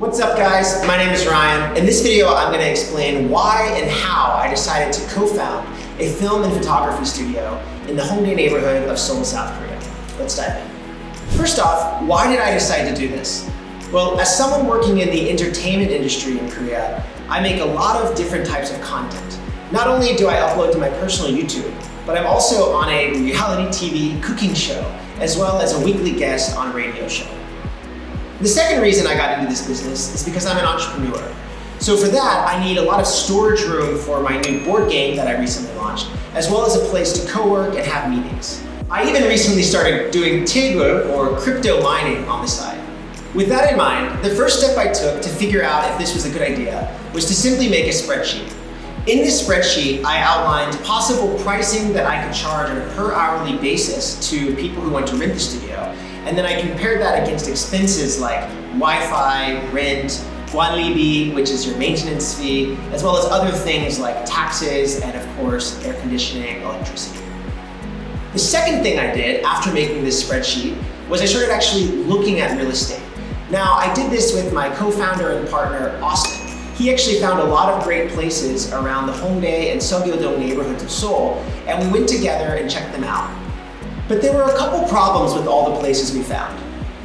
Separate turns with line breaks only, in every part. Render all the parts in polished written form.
What's up guys, my name is Ryan. In this video I'm going to explain why and how I decided to co-found a film and photography studio in the Hongdae neighborhood of Seoul, South Korea. Let's dive in. First off, why did I decide to do this? Well, as someone working in the entertainment industry in Korea, I make a lot of different types of content. Not only do I upload to my personal YouTube, but I'm also on a reality TV cooking show, as well as a weekly guest on a radio show. The second reason I got into this business is because I'm an entrepreneur. So for that, I need a lot of storage room for my new board game that I recently launched, as well as a place to co-work and have meetings. I even recently started doing Taegu, or crypto mining, on the side. With that in mind, the first step I took to figure out if this was a good idea was to simply make a spreadsheet. In this spreadsheet, I outlined possible pricing that I could charge on a per hourly basis to people who want to rent the studio, and then I compared that against expenses like Wi-Fi, rent, Gwanlibi, which is your maintenance fee, as well as other things like taxes and of course, air conditioning, electricity. The second thing I did after making this spreadsheet was I started actually looking at real estate. Now, I did this with my co-founder and partner, Austin. He actually found a lot of great places around the Hongdae and Seogyo-dong neighborhoods of Seoul, and we went together and checked them out. But there were a couple problems with all the places we found.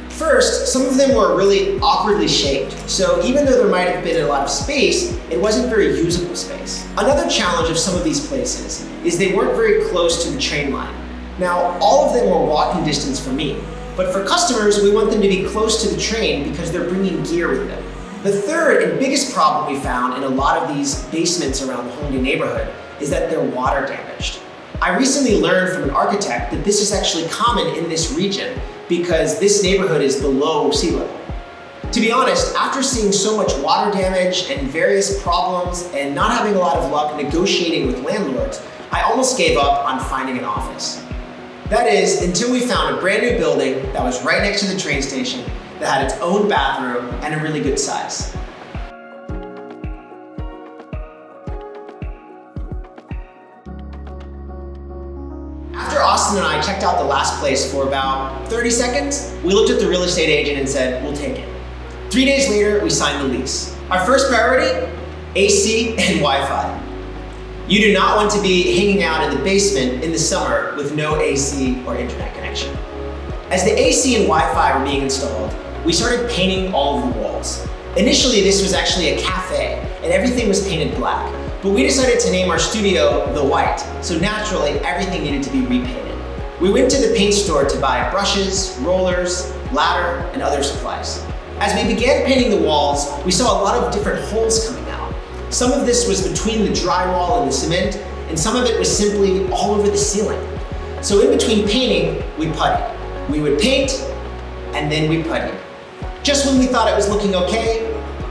First, some of them were really awkwardly shaped, so even though there might have been a lot of space, it wasn't very usable space. Another challenge of some of these places is they weren't very close to the train line. Now, all of them were walking distance from me, but for customers, we want them to be close to the train because they're bringing gear with them. The third and biggest problem we found in a lot of these basements around the Hongdae neighborhood is that they're water damaged. I recently learned from an architect that this is actually common in this region because this neighborhood is below sea level. To be honest, after seeing so much water damage and various problems and not having a lot of luck negotiating with landlords, I almost gave up on finding an office. That is, until we found a brand new building that was right next to the train station, that had its own bathroom and a really good size. After Austin and I checked out the last place for about 30 seconds, we looked at the real estate agent and said, we'll take it. 3 days later, we signed the lease. Our first priority, AC and Wi-Fi. You do not want to be hanging out in the basement in the summer with no AC or internet connection. As the AC and Wi-Fi were being installed, we started painting all of the walls. Initially, this was actually a cafe, and everything was painted black. But we decided to name our studio The White, so naturally, everything needed to be repainted. We went to the paint store to buy brushes, rollers, ladder, and other supplies. As we began painting the walls, we saw a lot of different holes coming out. Some of this was between the drywall and the cement, and some of it was simply all over the ceiling. So in between painting, we puttied. We would paint, and then we puttied. Just when we thought it was looking okay,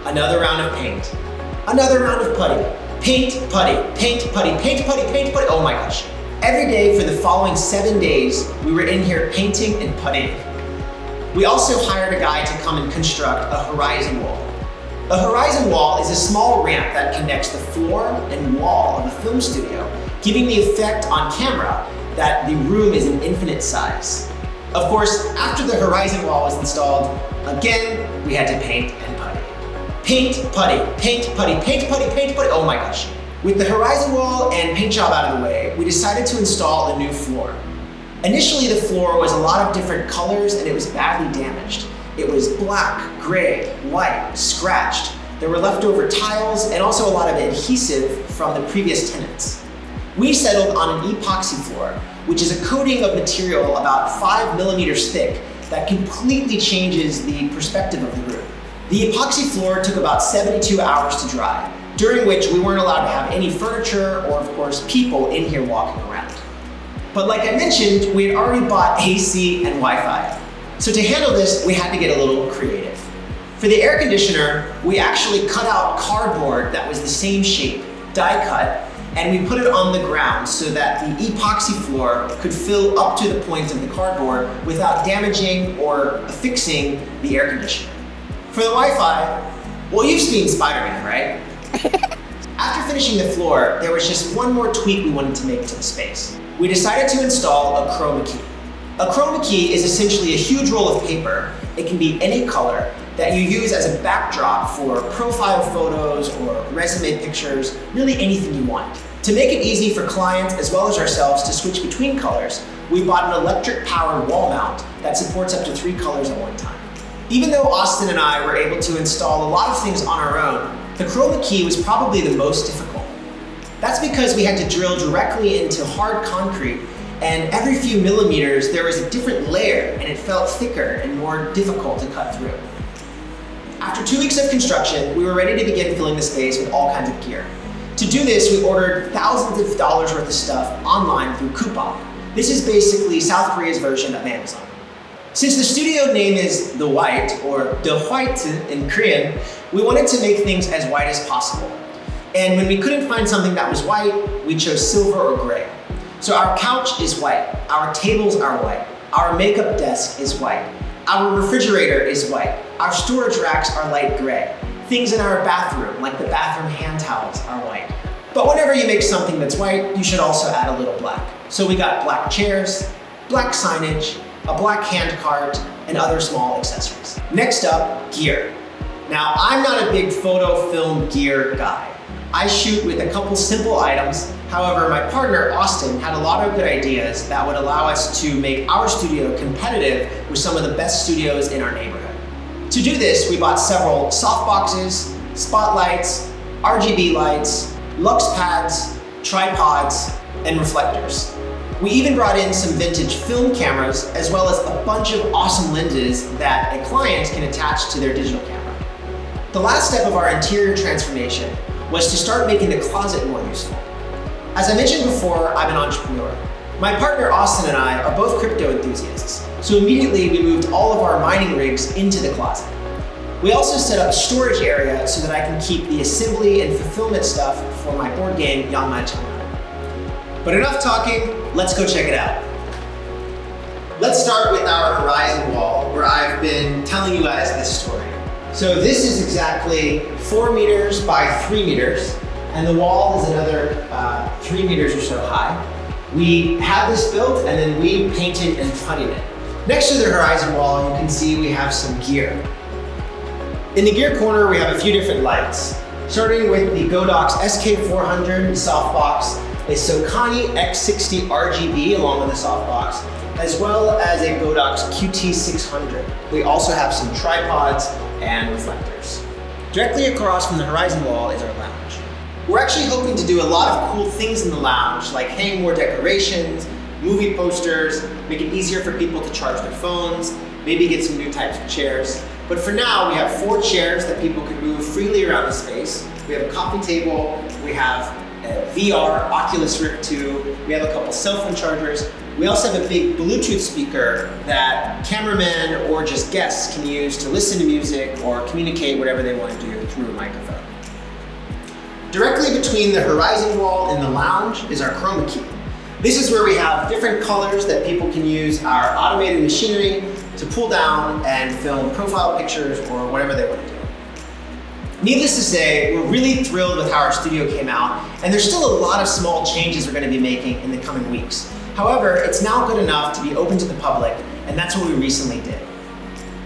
another round of paint. Another round of putty. Paint, putty, paint, putty, paint, putty, paint, putty. Oh my gosh. Every day for the following 7 days, we were in here painting and puttying. We also hired a guy to come and construct a horizon wall. A horizon wall is a small ramp that connects the floor and wall of a film studio, giving the effect on camera that the room is an infinite size. Of course, after the horizon wall was installed, again, we had to paint and putty. Paint, putty, paint, putty, paint, putty, paint, putty. Oh my gosh. With the horizon wall and paint job out of the way, we decided to install a new floor. Initially, the floor was a lot of different colors and it was badly damaged. It was black, gray, white, scratched. There were leftover tiles and also a lot of adhesive from the previous tenants. We settled on an epoxy floor, which is a coating of material about 5 millimeters thick that completely changes the perspective of the room. The epoxy floor took about 72 hours to dry, during which we weren't allowed to have any furniture or, of course, people in here walking around. But like I mentioned, we had already bought AC and Wi-Fi. So to handle this, we had to get a little creative. For the air conditioner, we actually cut out cardboard that was the same shape, die cut, and we put it on the ground so that the epoxy floor could fill up to the point of the cardboard without damaging or affixing the air conditioner. For the Wi-Fi, well, you've seen Spider-Man, right? After finishing the floor, there was just one more tweak we wanted to make to the space. We decided to install a chroma key. A chroma key is essentially a huge roll of paper. It can be any color, that you use as a backdrop for profile photos or resume pictures, really anything you want. To make it easy for clients as well as ourselves to switch between colors, we bought an electric-powered wall mount that supports up to 3 colors at one time. Even though Austin and I were able to install a lot of things on our own, the chroma key was probably the most difficult. That's because we had to drill directly into hard concrete, and every few millimeters there was a different layer and it felt thicker and more difficult to cut through. After 2 weeks of construction, we were ready to begin filling the space with all kinds of gear. To do this, we ordered thousands of dollars worth of stuff online through Coupang. This is basically South Korea's version of Amazon. Since the studio name is The White, or De White in Korean, we wanted to make things as white as possible. And when we couldn't find something that was white, we chose silver or gray. So our couch is white, our tables are white, our makeup desk is white, our refrigerator is white, our storage racks are light gray. Things in our bathroom, like the bathroom hand towels, are white. But whenever you make something that's white, you should also add a little black. So we got black chairs, black signage, a black hand cart, and other small accessories. Next up, gear. Now, I'm not a big photo film gear guy. I shoot with a couple simple items. However, my partner, Austin, had a lot of good ideas that would allow us to make our studio competitive with some of the best studios in our neighborhood. To do this, we bought several softboxes, spotlights, RGB lights, lux pads, tripods, and reflectors. We even brought in some vintage film cameras, as well as a bunch of awesome lenses that a client can attach to their digital camera. The last step of our interior transformation was to start making the closet more useful. As I mentioned before, I'm an entrepreneur. My partner Austin and I are both crypto enthusiasts, so immediately we moved all of our mining rigs into the closet. We also set up a storage area so that I can keep the assembly and fulfillment stuff for my board game, Yangmai Chang'an. But enough talking, let's go check it out. Let's start with our horizon wall, where I've been telling you guys this story. So this is exactly 4 meters by 3 meters, and the wall is another 3 meters or so high. We had this built and then we painted and puttied it. Next to the horizon wall, you can see we have some gear. In the gear corner, we have a few different lights. Starting with the Godox SK400 softbox, a Sokani X60 RGB along with the softbox, as well as a Godox QT600. We also have some tripods and reflectors. Directly across from the horizon wall is our lounge. We're actually hoping to do a lot of cool things in the lounge, like hang more decorations, movie posters, make it easier for people to charge their phones, maybe get some new types of chairs. But for now, we have 4 chairs that people can move freely around the space. We have a coffee table, we have a VR Oculus Rift 2, we have a couple cell phone chargers. We also have a big Bluetooth speaker that cameramen or just guests can use to listen to music or communicate whatever they want to do through a microphone. Directly between the horizon wall and the lounge is our chroma key. This is where we have different colors that people can use our automated machinery to pull down and film profile pictures or whatever they want to do. Needless to say, we're really thrilled with how our studio came out, and there's still a lot of small changes we're going to be making in the coming weeks. However, it's now good enough to be open to the public, and that's what we recently did.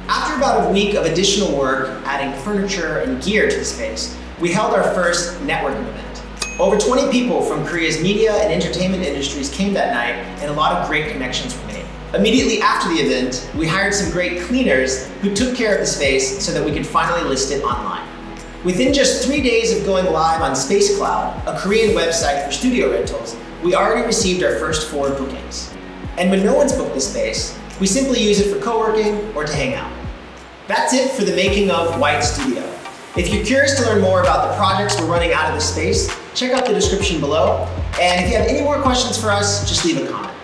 After about a week of additional work, adding furniture and gear to the space, we held our first networking event. Over 20 people from Korea's media and entertainment industries came that night, and a lot of great connections were made. Immediately after the event, we hired some great cleaners who took care of the space so that we could finally list it online. Within just 3 days of going live on Space Cloud, a Korean website for studio rentals, we already received our first 4 bookings. And when no one's booked the space, we simply use it for co-working or to hang out. That's it for the making of White Studio. If you're curious to learn more about the projects we're running out of the space, check out the description below. And if you have any more questions for us, just leave a comment.